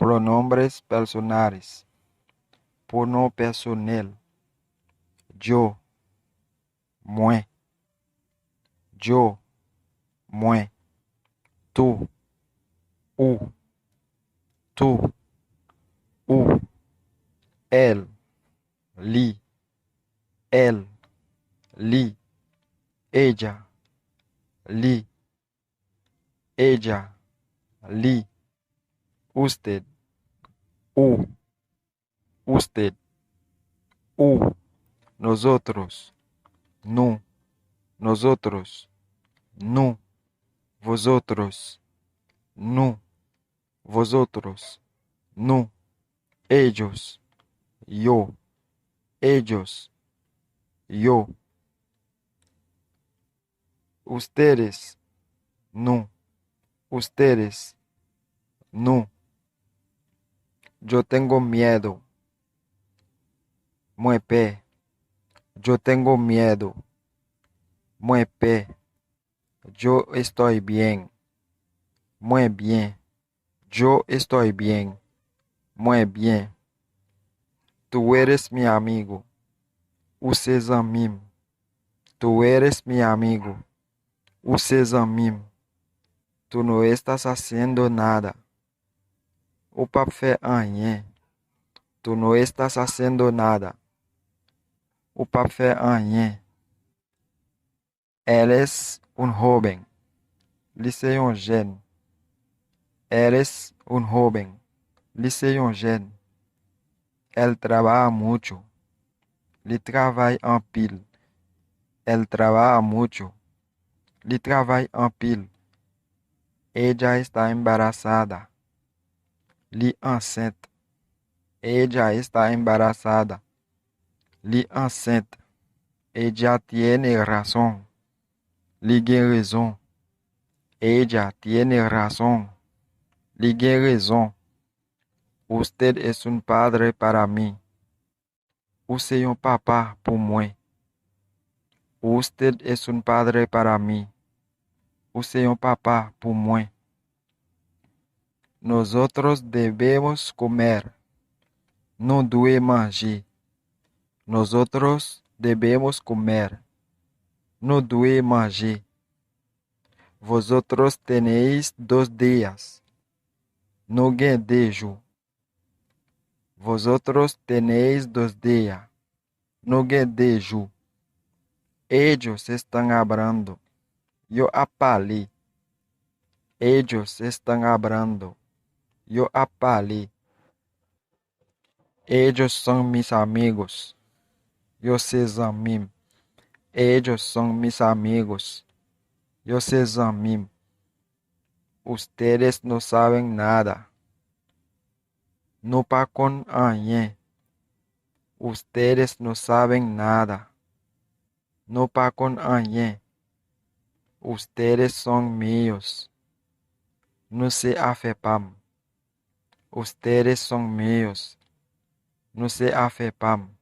Pronombres personales. Pronom personnel. Yo, moi. Yo, moi. Tu, ou. Tu, ou. Elle, li. Elle, li. Ella, li. Ella, li. Usted, u. Usted, u. Nosotros, nu. Nosotros, nu. Vosotros, nu. Vosotros, nu. Ellos, yo. Ellos, yo. Ustedes, nu. Ustedes, nu. Yo tengo miedo. Muy pe. Yo tengo miedo. Muy pe. Yo estoy bien. Muy bien. Yo estoy bien. Muy bien. Tú eres mi amigo. Vocês amim. Tú eres mi amigo. Vocês amim. Tú no estás haciendo nada. O pas faire rien. Tú no estás haciendo nada. O pas faire rien. Eres un joven. Lycée un jeune. Eres un joven. Lycée un jeune. Elle trabaja mucho. Li travaille en pile. Elle trabaja mucho. Li travaille en pile. Ella está embarazada. Li enceinte. Ella está embarazada. Li enceinte. Ella tiene razón. Li gen raison. Ella tiene razón. Li gen raison. Usted es un padre para mí. Você é un papá pour moi. Usted es un padre para mí. Você é un papá pour moi. Nosotros debemos comer. No dois manger. Nosotros debemos comer. No dois manger. Vosotros tenéis 2 días. No gen dejo. Vosotros tenéis 2 días. No gen dejo. Ellos están hablando. Yo apalé. Ellos están hablando. Yo apalé. Ellos son mis amigos. Yo ses amim. Ellos son mis amigos. Yo ses amim. Ustedes no saben nada. No pa con rien. Ustedes no saben nada. No pa con rien. Ustedes son míos. No se afepam. Ustedes son míos. No se afepam.